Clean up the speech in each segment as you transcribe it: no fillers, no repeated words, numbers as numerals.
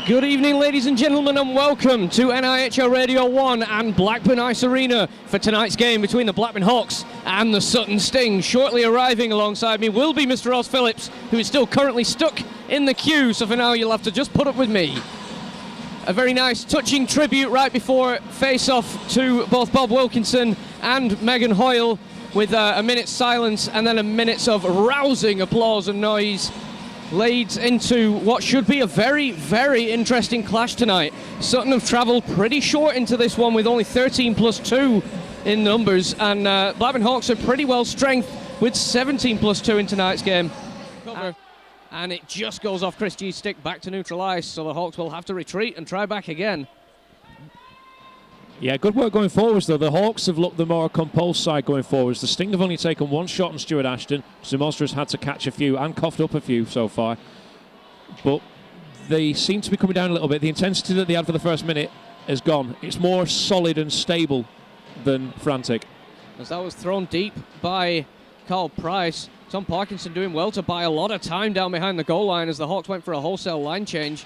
Good evening, ladies and gentlemen, and welcome to NIHL Radio 1 and Blackburn Ice Arena for tonight's game between the Blackburn Hawks and the Sutton Sting. Shortly arriving alongside me will be Mr. Ross Phillips, who is still currently stuck in the queue, so for now you'll have to just put up with me. A very nice, touching tribute right before face-off to both Bob Wilkinson and Megan Hoyle, with a minute's silence and then a minute of rousing applause and noise, leads into what should be a very, very interesting clash tonight. Sutton have travelled pretty short into this one with only 13 plus 2 in numbers, and Blackburn Hawks are pretty well strength with 17 plus 2 in tonight's game. And it just goes off Chris G's stick back to neutral ice, so the Hawks will have to retreat and try back again. Yeah, good work going forwards, though. The Hawks have looked the more composed side going forwards. The Sting have only taken one shot on Stuart Ashton. Zimostra's had to catch a few and coughed up a few so far. But they seem to be coming down a little bit. The intensity that they had for the first minute is gone. It's more solid and stable than frantic. As that was thrown deep by Carl Price, Tom Parkinson doing well to buy a lot of time down behind the goal line as the Hawks went for a wholesale line change.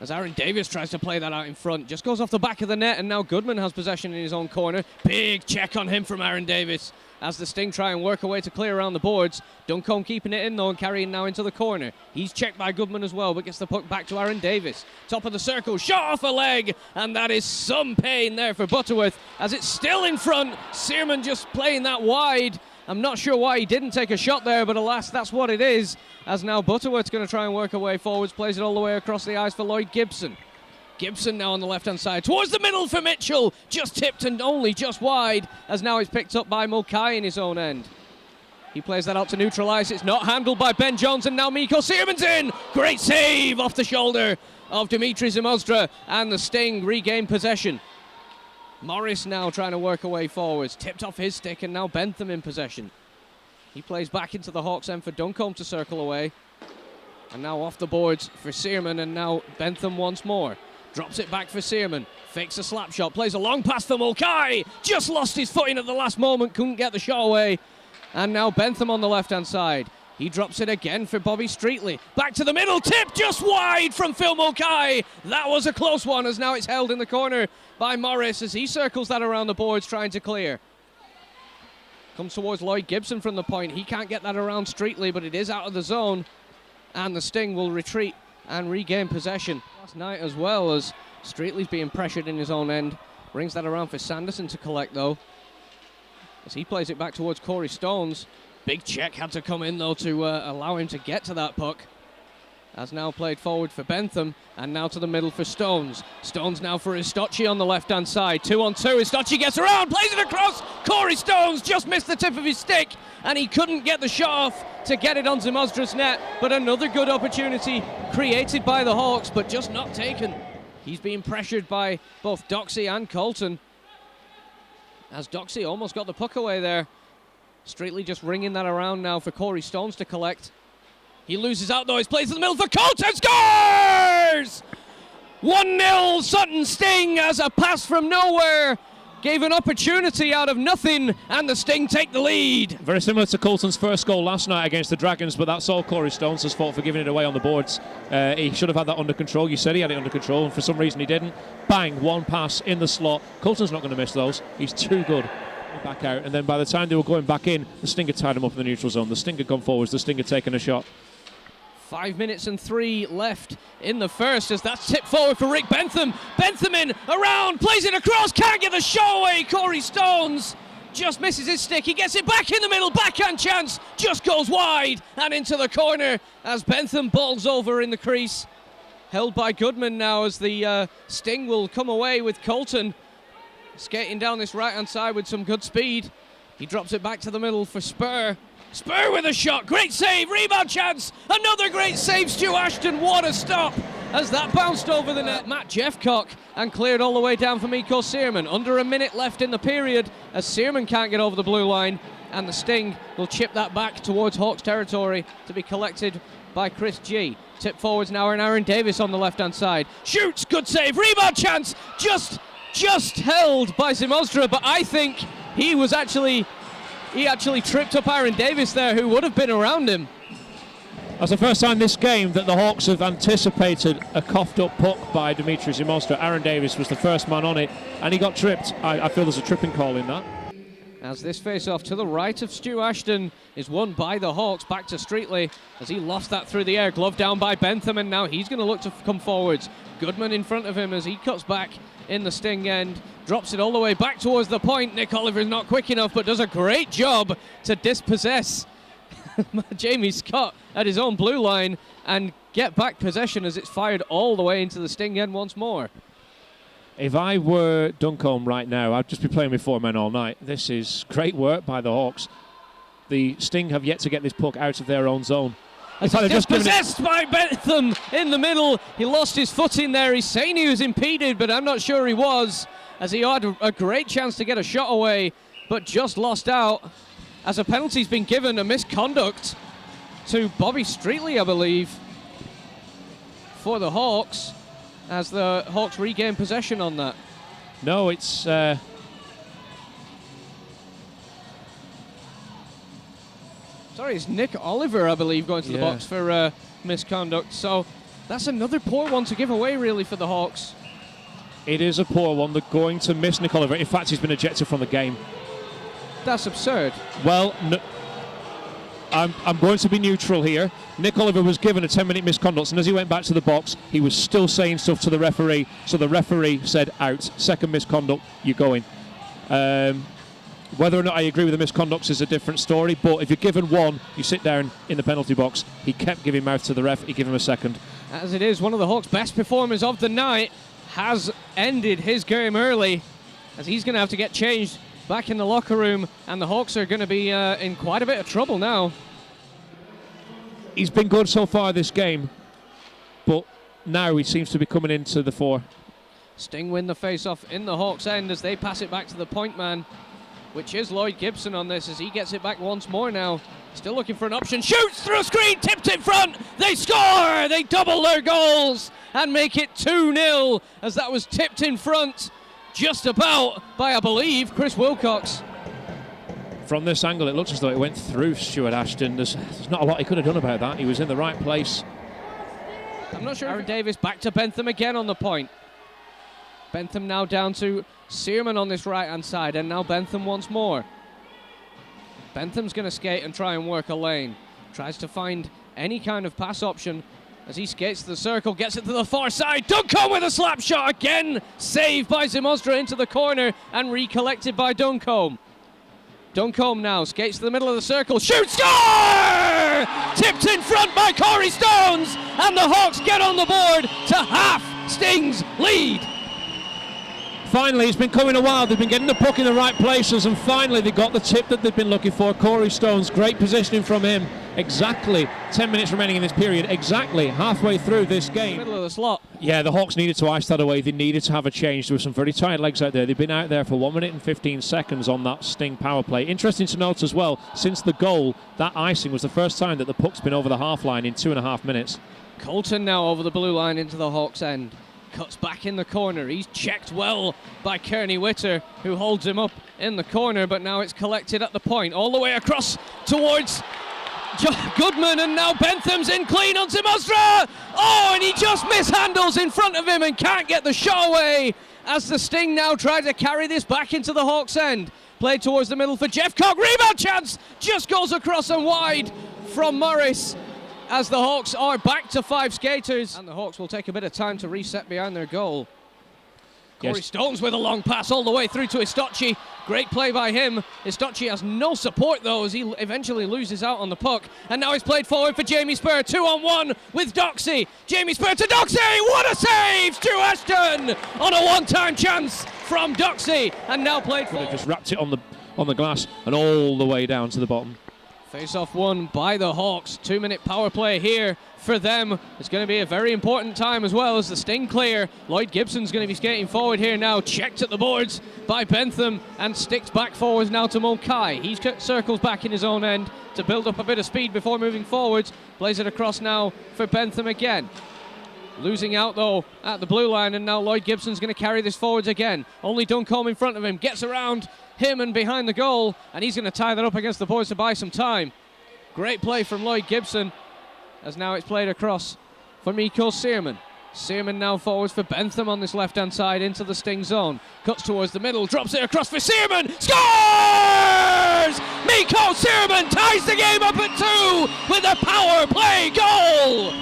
As Aaron Davis tries to play that out in front, just goes off the back of the net, and now Goodman has possession in his own corner. Big check on him from Aaron Davis as the Sting try and work a way to clear around the boards. Duncombe keeping it in though and carrying now into the corner. He's checked by Goodman as well, but gets the puck back to Aaron Davis. Top of the circle, shot off a leg, and that is some pain there for Butterworth as it's still in front. Searman just playing that wide. I'm not sure why he didn't take a shot there, but alas, that's what it is. As now Butterworth's going to try and work her way forwards, plays it all the way across the ice for Lloyd Gibson. Gibson now on the left-hand side, towards the middle for Mitchell. Just tipped and only just wide, as now it's picked up by Mulcahy in his own end. He plays that out to neutral ice. It's not handled by Ben Jones, and now Mikko Searman's in. Great save off the shoulder of Dimitri Zimostra, and the Sting regain possession. Morris now trying to work away forwards, tipped off his stick, and now Bentham in possession. He plays back into the Hawks end for Duncombe to circle away. And now off the boards for Searman, and now Bentham once more. Drops it back for Searman, fakes a slap shot, plays a long pass for Mulcahy. Just lost his footing at the last moment, couldn't get the shot away. And now Bentham on the left-hand side. He drops it again for Bobby Streetley. Back to the middle, tip just wide from Phil Mulcahy. That was a close one, as now it's held in the corner by Morris as he circles that around the boards trying to clear. Comes towards Lloyd Gibson from the point. He can't get that around Streetley, but it is out of the zone. And the Sting will retreat and regain possession. Last night as well, as Streetley's being pressured in his own end. Brings that around for Sanderson to collect though, as he plays it back towards Corey Stones. Big check had to come in though to allow him to get to that puck. As now played forward for Bentham, and now to the middle for Stones. Stones now for Istocci on the left-hand side. 2-on-2, Istocci gets around, plays it across. Corey Stones just missed the tip of his stick, and he couldn't get the shot off to get it on Zimostra's net. But another good opportunity created by the Hawks, but just not taken. He's being pressured by both Doxey and Colton, as Doxey almost got the puck away there. Streetley just ringing that around now for Corey Stones to collect. He loses out though, he plays in the middle for Colton, scores! 1-0 Sutton Sting, as a pass from nowhere gave an opportunity out of nothing, and the Sting take the lead. Very similar to Colton's first goal last night against the Dragons, but that's all Corey Stones' fault for giving it away on the boards. He should have had that under control. You said he had it under control, and for some reason he didn't. Bang, one pass in the slot. Colton's not going to miss those. He's too good. Back out, and then by the time they were going back in, the Sting had tied him up in the neutral zone. The Sting had gone forwards, the Sting had taken a shot. 5 minutes and 3 left in the first, as that's tipped forward for Rick Bentham. Bentham in, around, plays it across, can't get the shot away. Corey Stones just misses his stick. He gets it back in the middle, backhand chance, just goes wide and into the corner as Bentham balls over in the crease. Held by Goodman now, as the Sting will come away with Colton skating down this right-hand side with some good speed. He drops it back to the middle for Spur. Spur with a shot, great save, rebound chance, another great save, Stu Ashton, what a stop, as that bounced over the net. Matt Jeffcock, and cleared all the way down for Mikko Searman. Under a minute left in the period, as Searman can't get over the blue line, and the Sting will chip that back towards Hawks territory to be collected by Chris G. Tip forwards now, and Aaron Davis on the left-hand side. Shoots, good save, rebound chance, just held by Zimostra, but I think he actually tripped up Aaron Davis there, who would have been around him. That's the first time this game that the Hawks have anticipated a coughed-up puck by Dimitri Zimostra. Aaron Davis was the first man on it, and he got tripped. I feel there's a tripping call in that. As this face-off to the right of Stu Ashton is won by the Hawks, back to Streetley as he lost that through the air. Glove down by Bentham, and now he's going to look to come forwards. Goodman in front of him as he cuts back in the Sting end, drops it all the way back towards the point. Nick Oliver is not quick enough, but does a great job to dispossess Jamie Scott at his own blue line and get back possession as it's fired all the way into the Sting end once more. If I were Duncombe right now, I'd just be playing with 4 men all night. This is great work by the Hawks. The Sting have yet to get this puck out of their own zone. As he's dispossessed by Bentham in the middle. He lost his foot in there. He's saying he was impeded, but I'm not sure he was, as he had a great chance to get a shot away, but just lost out as a penalty's been given, a misconduct to Bobby Streetley, I believe, for the Hawks, as the Hawks regain possession on that. No, it's sorry, it's Nick Oliver, I believe, going to the box for misconduct. So that's another poor one to give away, really, for the Hawks. It is a poor one. They're going to miss Nick Oliver. In fact, he's been ejected from the game. That's absurd. Well, I'm going to be neutral here. Nick Oliver was given a 10-minute misconduct, and as he went back to the box, he was still saying stuff to the referee. So the referee said, out. Second misconduct, you're going. Whether or not I agree with the misconducts is a different story, but if you're given one, you sit down in the penalty box. He kept giving mouth to the ref. He gave him a second. As it is, one of the Hawks' best performers of the night has ended his game early, as he's going to have to get changed back in the locker room, and the Hawks are going to be in quite a bit of trouble now. He's been good so far this game, but now he seems to be coming into the fore. Sting win the face-off in the Hawks' end as they pass it back to the point man, which is Lloyd Gibson on this, as he gets it back once more now. Still looking for an option, shoots through a screen, tipped in front, they score! They double their goals and make it 2-0, as that was tipped in front just about by, I believe, Chris Wilcox. From this angle, it looks as though it went through Stuart Ashton. There's not a lot he could have done about that. He was in the right place. I'm not sure. Aaron Davis back to Bentham again on the point. Bentham now down to Searman on this right-hand side, and now Bentham once more. Bentham's going to skate and try and work a lane. Tries to find any kind of pass option as he skates to the circle, gets it to the far side. Duncombe with a slap shot again. Saved by Zimostra into the corner and recollected by Duncombe. Duncombe now skates to the middle of the circle. Shoots, score! Tipped in front by Corey Stones, and the Hawks get on the board to half Sting's lead. Finally, it's been coming a while. They've been getting the puck in the right places, and finally they got the tip that they've been looking for. Corey Stones, great positioning from him. Exactly 10 minutes remaining in this period, exactly halfway through this game. Middle of the slot. Yeah, the Hawks needed to ice that away. They needed to have a change. There were some very tired legs out there. They've been out there for 1 minute and 15 seconds on that Sting power play. Interesting to note as well, since the goal, that icing was the first time that the puck's been over the half line in 2.5 minutes. Colton now over the blue line into the Hawks' end. Cuts back in the corner. He's checked well by Kearney Witter, who holds him up in the corner, but now it's collected at the point, all the way across towards Goodman, and now Bentham's in clean on Zimostra. Oh, and he just mishandles in front of him and can't get the shot away, as the Sting now try to carry this back into the Hawks' end. Played towards the middle for Jeff Cock. Rebound chance! Just goes across and wide from Morris, as the Hawks are back to 5 skaters, and the Hawks will take a bit of time to reset behind their goal. Corey Stones with a long pass all the way through to Istocci. Great play by him. Istocci has no support though, as he eventually loses out on the puck. And now he's played forward for Jamie Spur. 2-on-1 with Doxey. Jamie Spur to Doxey. What a save! Stu Ashton on a one-time chance from Doxey, and now played forward. Just wrapped it on the glass and all the way down to the bottom. Face-off won by the Hawks. 2-minute power play here for them. It's going to be a very important time as well, as the Sting clear. Lloyd Gibson's going to be skating forward here now. Checked at the boards by Bentham and sticks back forwards now to Mulcahy. He circles back in his own end to build up a bit of speed before moving forwards. Plays it across now for Bentham again. Losing out though at the blue line, and now Lloyd Gibson's going to carry this forwards again. Only Duncombe in front of him. Gets around him and behind the goal, and he's going to tie that up against the boards to buy some time. Great play from Lloyd Gibson, as now it's played across for Mikko Searman. Searman now forwards for Bentham on this left-hand side into the Sting zone. Cuts towards the middle, drops it across for Searman. Scores! Mikko Searman ties the game up at 2 with a power play goal!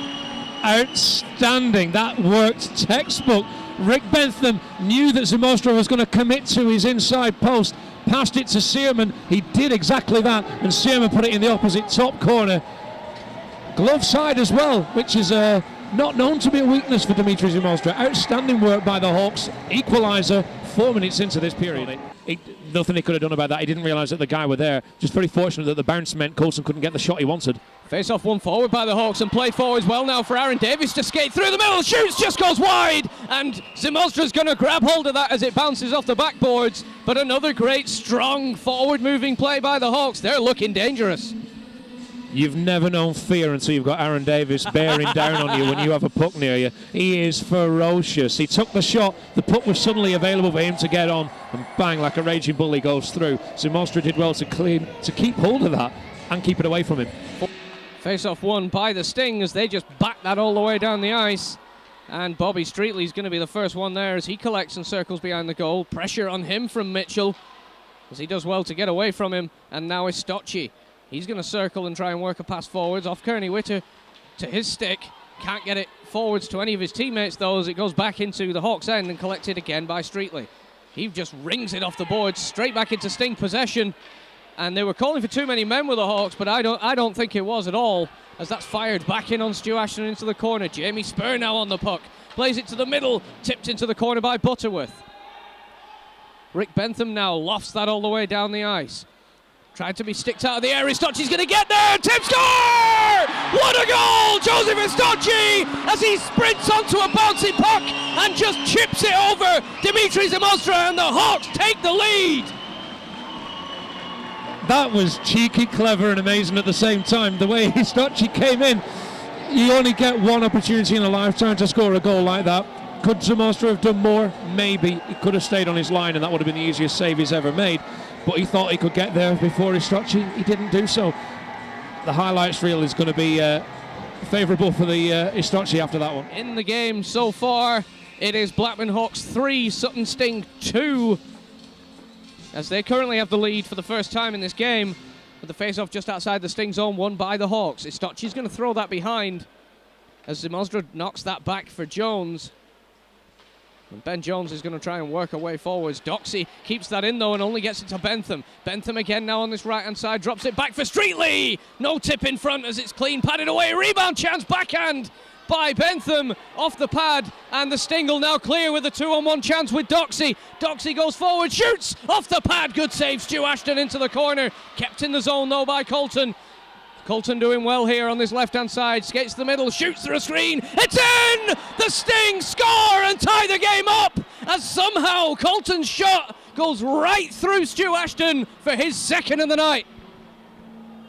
Outstanding. That worked textbook. Rick Bentham knew that Zymostra was going to commit to his inside post. Passed it to Searman. He did exactly that, and Searman put it in the opposite top corner. Glove side as well, which is not known to be a weakness for Dimitri Zymostra. Outstanding work by the Hawks. Equaliser 4 minutes into this period. Nothing he could have done about that. He didn't realise that the guy were there. Just very fortunate that the bounce meant Coulson couldn't get the shot he wanted. Face-off one forward by the Hawks and play forwards well now for Aaron Davis to skate through the middle. Shoots, just goes wide, and Zymostra's going to grab hold of that as it bounces off the backboards. But another great, strong, forward-moving play by the Hawks. They're looking dangerous. You've never known fear until you've got Aaron Davis bearing down on you when you have a puck near you. He is ferocious. He took the shot, the puck was suddenly available for him to get on, and bang, like a raging bull, he goes through. Zymostra did well to keep hold of that and keep it away from him. Face-off won by the Sting as they just back that all the way down the ice. And Bobby Streetley's going to be the first one there as he collects and circles behind the goal. Pressure on him from Mitchell as he does well to get away from him. And now is Stocci. He's going to circle and try and work a pass forwards off Kearney Witter to his stick. Can't get it forwards to any of his teammates though as it goes back into the Hawks' end and collected again by Streetley. He just rings it off the boards straight back into Sting possession. And they were calling for too many men with the Hawks, but I don't think it was at all, as that's fired back in on Stu Ashton into the corner. Jamie Spur now on the puck. Plays it to the middle, tipped into the corner by Butterworth. Rick Bentham now lofts that all the way down the ice. Tried to be sticked out of the area. Stocci's going to get there. Tip score! What a goal! Joseph Stocci as he sprints onto a bouncy puck and just chips it over Dimitri Zymostra, and the Hawks take the lead. That was cheeky, clever and amazing at the same time. The way Stocci came in, you only get one opportunity in a lifetime to score a goal like that. Could Zymostra have done more? Maybe. He could have stayed on his line and that would have been the easiest save he's ever made. But he thought he could get there before Stocci. He didn't do so. The highlights reel is going to be favourable for the Stocci after that one. In the game so far, it is Blackburn Hawks 3, Sutton Sting 2. As they currently have the lead for the first time in this game, with the face-off just outside the Sting zone, won by the Hawks. Stocci's going to throw that behind as Zymostra knocks that back for Jones. And Ben Jones is going to try and work away forwards. Doxey keeps that in though and only gets it to Bentham. Bentham again now on this right-hand side, drops it back for Streetley. No tip in front as it's clean, padded away. Rebound chance, backhand by Bentham off the pad, and the Sting will now clear with a 2-on-1 chance with Doxey. Doxey goes forward, shoots off the pad, good save. Stu Ashton into the corner, kept in the zone though by Colton. Colton doing well here on this left-hand side, skates the middle, shoots through a screen, it's in! The Sting score and tie the game up as somehow Colton's shot goes right through Stu Ashton for his second of the night.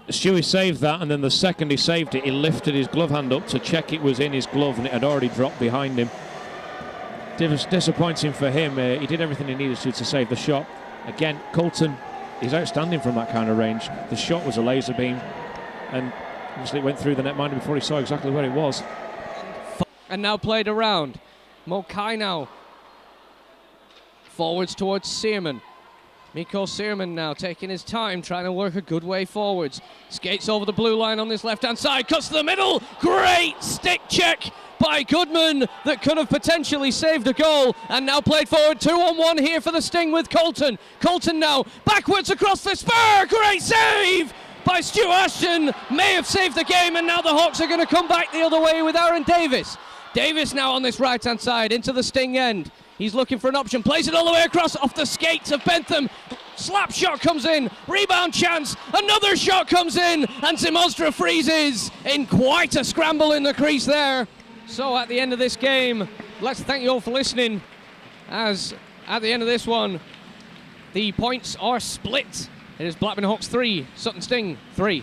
Stewie saved that, and then the second he saved it, he lifted his glove hand up to check it was in his glove, and it had already dropped behind him. Disappointing for him. He did everything he needed to save the shot. Again, Colton is outstanding from that kind of range. The shot was a laser beam, and obviously it went through the netminder before he saw exactly where it was. And now played around. Mokai now forwards towards Searman. Mikko Searman now taking his time, trying to work a good way forwards. Skates over the blue line on this left-hand side, cuts to the middle. Great stick check by Goodman that could have potentially saved a goal. And now played forward, 2-on-1 here for the Sting with Colton. Colton now backwards across the spur. Great save by Stu Ashton. May have saved the game, and now the Hawks are going to come back the other way with Aaron Davis. Davis now on this right-hand side into the Sting end. He's looking for an option, plays it all the way across off the skates of Bentham. Slap shot comes in, rebound chance, another shot comes in, and Zymostra freezes in quite a scramble in the crease there. So at the end of this game, let's thank you all for listening, as at the end of this one, the points are split. It is Blackburn Hawks 3, Sutton Sting 3.